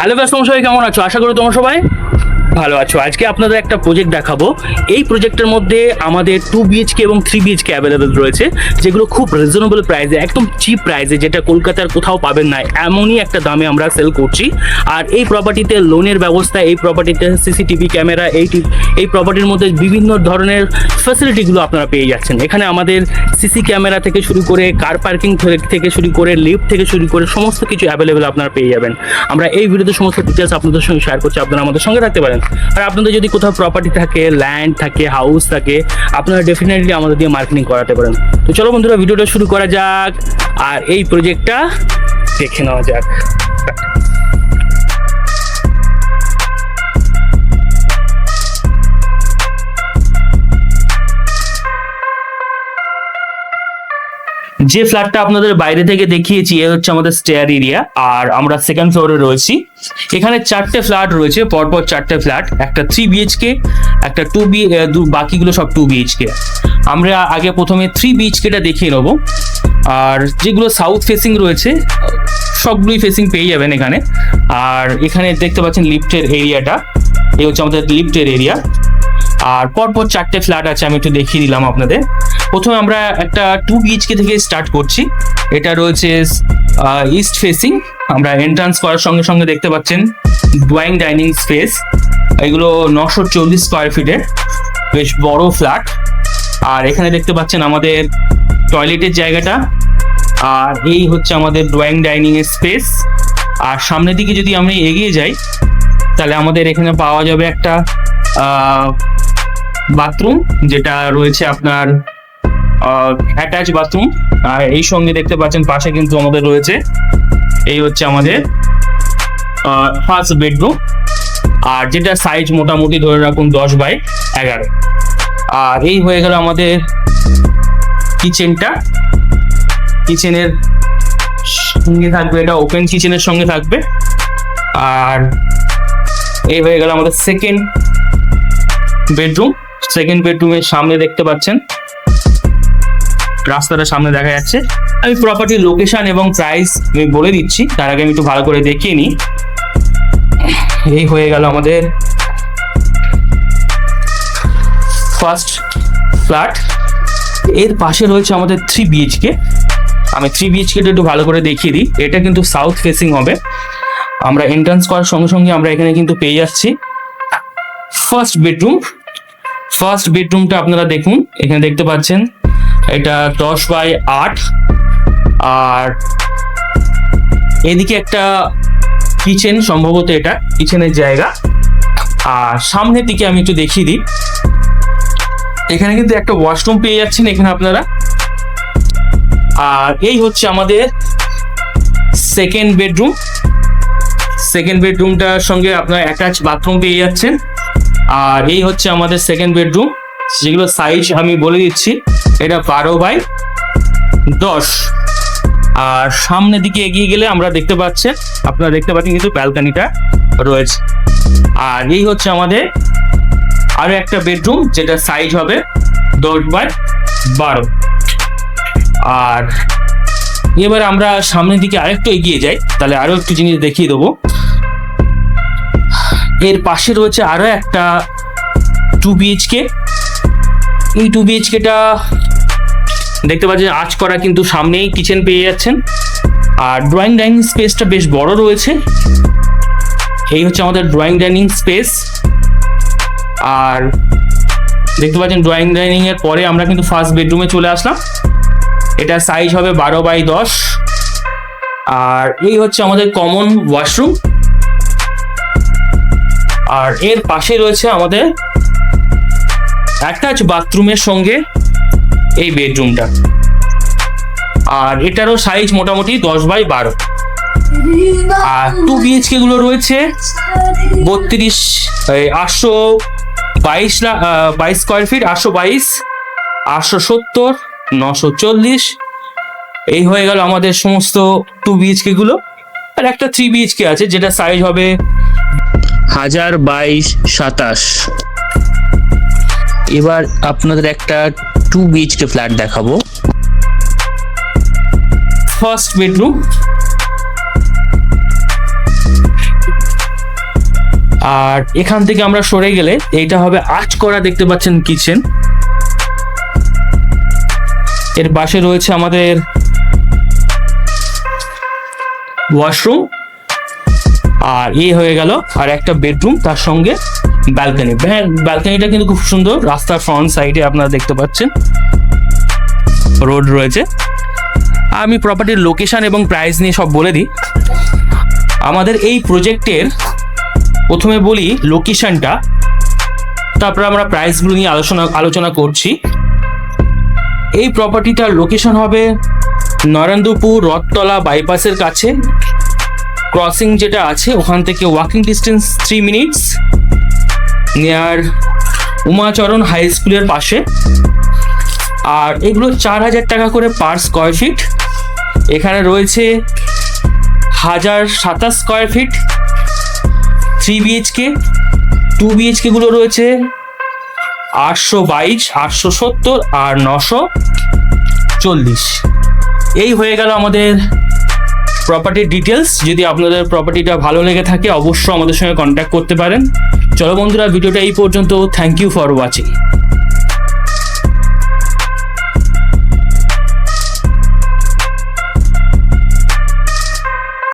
Hello ব্যাস, তোমার সবাই কেমন আছো? আশা করি তোমার সবাই ভালো আছো। আজকে আপনাদের একটা প্রজেক্ট দেখাবো। এই প্রজেক্টের মধ্যে আমাদের 2 বিএইচকে এবং 3 বিএইচকে অ্যাভেলেবেল রয়েছে, যেগুলো খুব রিজনেবল প্রাইসে, একদম চিপ প্রাইসে, যেটা কলকাতার কোথাও পাবেন না এমনই একটা দামে আমরা সেল করছি। আর এই প্রপার্টিতে লোনের ব্যবস্থা, এই প্রপার্টিতে সিসিটিভি ক্যামেরা, এই প্রপার্টির মধ্যে বিভিন্ন ধরনের ফ্যাসিলিটিগুলো আপনারা পেয়ে যাচ্ছেন। এখানে আমাদের সিসি ক্যামেরা থেকে শুরু করে কার পার্কিং থেকে শুরু করে লিফট থেকে শুরু করে সমস্ত কিছু অ্যাভেলেবেল আপনারা পেয়ে যাবেন। আমরা এই ভিডিওতে সমস্ত ডিটেলস আপনাদের সঙ্গে শেয়ার করছি, আপনারা আমাদের সঙ্গে থাকতে পারেন। আর আপনাদের যদি কোথাও প্রপার্টি থাকে, ল্যান্ড থাকে, হাউস থাকে, আপনারা ডেফিনেটলি আমাদের দিয়ে মার্কেটিং করাতে পারেন। তো চলো বন্ধুরা, ভিডিওটা শুরু করা যাক আর এই প্রজেক্টটা দেখে নেওয়া যাক। যে ফ্ল্যাটটা আপনাদের বাইরে থেকে দেখিয়েছি এ হচ্ছে আমাদের স্টেয়ার এরিয়া, আর আমরা সেকেন্ড ফ্লোরে রয়েছি। এখানে 4টে ফ্ল্যাট রয়েছে, পরপর 4টে ফ্ল্যাট, একটা 3 বিএইচকে, একটা 2 বাকিগুলো সব 2 বিএইচকে। আমরা আগে প্রথমে 3 বিএইচকেটা দেখিয়ে নেবো। আর যেগুলো সাউথ ফেসিং রয়েছে সবগুলোই ফেসিং পেয়ে যাবেন এখানে। আর এখানে দেখতে পাচ্ছেন লিফটের এরিয়াটা, এই হচ্ছে আমাদের লিফটের এরিয়া। আর পরপর 4টে ফ্ল্যাট আছে, আমি একটু দেখিয়ে দিলাম আপনাদের। প্রথমে আমরা একটা 2 বিএইচকে থেকে স্টার্ট করছি। এটা রয়েছে ইস্ট ফেসিং। আমরা এন্ট্রান্স করার সঙ্গে সঙ্গে দেখতে পাচ্ছেন ড্রয়িং ডাইনিং স্পেস। এগুলো 940 স্কোয়ার ফিটের বেশ বড় ফ্ল্যাট। আর এখানে দেখতে পাচ্ছেন আমাদের টয়লেটের জায়গাটা, আর এই হচ্ছে আমাদের ড্রয়িং ডাইনিং এর স্পেস। আর সামনের দিকে যদি আমরা এগিয়ে যাই তাহলে আমাদের এখানে পাওয়া যাবে একটা বাথরুম, যেটা রয়েছে আপনার অ্যাটাচ বাথরুম। আর এই সঙ্গে দেখতে পাচ্ছেন পাশে কিন্তু আমাদের রয়েছে, এই হচ্ছে আমাদের ফার্স্ট বেডরুম। আর যেটা সাইজ মোটামুটি ধরে রাখুন 10x11। আর এই হয়ে গেল আমাদের কিচেনটা। কিচেনের সঙ্গে থাকবে, এটা ওপেন কিচেনের সঙ্গে থাকবে। আর এই হয়ে গেল আমাদের সেকেন্ড বেডরুম। সেকেন্ড বেডরুমের সামনে দেখতে পাচ্ছেন রাস্তাটা সামনে দেখা যাচ্ছে। আমি প্রপার্টির লোকেশন এবং প্রাইস আমি বলে দিচ্ছি, তার আগে আমি একটু ভালো করে দেখিয়ে নিই। এই হয়ে গেল আমাদের ফার্স্ট ফ্ল্যাট। এর পাশে রয়েছে আমাদের 3 বিএইচকে। আমি 3 বিএইচকেটা একটু ভালো করে দেখিয়ে দিই। এটা কিন্তু সাউথ ফেসিং হবে। আমরা এন্ট্রান্স করার সঙ্গে সঙ্গে আমরা এখানে কিন্তু পেয়ে যাচ্ছি ফার্স্ট বেডরুম। ফার্স্ট বেডরুমটা আপনারা দেখুন, এখানে দেখতে পাচ্ছেন এটা 10x8। আর এদিকে একটা কিচেন, সম্ভবত এটা কিচেনের জায়গা। আর সামনের দিকে আমি একটু দেখিয়ে দিই, এখানে কিন্তু একটা ওয়াশরুম পেয়ে যাচ্ছেন এখানে আপনারা। আর এই হচ্ছে আমাদের সেকেন্ড বেডরুম। সেকেন্ড বেডরুমটার সঙ্গে আপনারা অ্যাটাচ বাথরুম পেয়ে যাচ্ছেন। আর এই হচ্ছে আমাদের সেকেন্ড বেডরুম, যেগুলো সাইজ আমি বলে দিচ্ছি, এটা 12x10। আর সামনের দিকে এগিয়ে গেলে আপনারা দেখতে পাচ্ছেন কিন্তু ব্যালকনিটা রয়েছে। আর এই হচ্ছে আমাদের আরো একটা বেডরুম, যেটা সাইজ হবে 10x12। আর এবার আমরা সামনের দিকে আরেকটু এগিয়ে যাই, তাহলে আরো একটু জিনিস দেখিয়ে দেবো। এর পাশে রয়েছে আরো একটা 2 বিএইচকে। এই 2 বিএইচকেটা দেখতে পাচ্ছেন আঁচ করা, কিন্তু সামনেই কিচেন পেয়ে যাচ্ছেন। আর ড্রয়িং ডাইনিং স্পেসটা বেশ বড় রয়েছে। এই হচ্ছে আমাদের ড্রয়িং ডাইনিং স্পেস। আর দেখতে পাচ্ছেন ড্রয়িং ডাইনিং এর পরে আমরা কিন্তু ফার্স্ট বেডরুমে চলে আসলাম। এটা সাইজ হবে 12x10। আর এই হচ্ছে আমাদের কমন ওয়াশরুম। আর এর পাশে রয়েছে আমাদের অ্যাটাচ বাথরুমের সঙ্গে এই বেডরুমটা। আর এটারও সাইজ মোটামুটি 10x12। আর 2 বিএইচকে গুলো রয়েছে 822 স্কোয়ার ফিট, 822, 870, 940। এই হয়ে গেল আমাদের সমস্ত 2 বিএইচকে গুলো। আর একটা 3 বিএইচকে আছে, যেটা সাইজ হবে 1000x27। এবার আপনাদের একটা 2 বিএইচকে ফ্ল্যাট দেখাবো। First bedroom. আর এখান থেকে আমরা সরে গেলে এইটা হবে আর্চ করা, দেখতে পাচ্ছেন কিচেন। এর পাশে রয়েছে আমাদের ওয়াশরুম, আর এই হয়ে গেল আর একটা বেডরুম, তার সঙ্গে ব্যালকনি। ব্যালকনিটা কিন্তু খুব সুন্দর, রাস্তার ফ্রন্ট সাইডে আপনারা দেখতে পাচ্ছেন রোড রয়েছে। আমি প্রপার্টির লোকেশন এবং প্রাইস নিয়ে সব বলে দিই। আমাদের এই প্রজেক্টের প্রথমে বলি লোকেশনটা, তারপরে আমরা প্রাইসগুলো নিয়ে আলোচনা করছি। এই প্রপার্টিটার লোকেশন হবে নরেন্দ্রপুর রথতলা বাইপাসের কাছে, ক্রসিং যেটা আছে ওখান থেকে walking distance 3 minutes, near Umacharan high স্কুলের পাশে। আর এগুলো 4000 টাকা করে পার স্কোয়ার ফিট। এখানে রয়েছে 1027 স্কোয়ার ফিট 3 বিএইচকে, 2 বিএইচকে গুলো রয়েছে 822, 870 আর 940। এই হয়ে গেল আমাদের প্রপার্টির ডিটেলস। যদি আপনাদের প্রপার্টিটা ভালো লেগে থাকে অবশ্যই আমাদের সঙ্গে কন্ট্যাক্ট করতে পারেন। চলো বন্ধুরা, ভিডিওটা এই পর্যন্ত। Thank you for watching.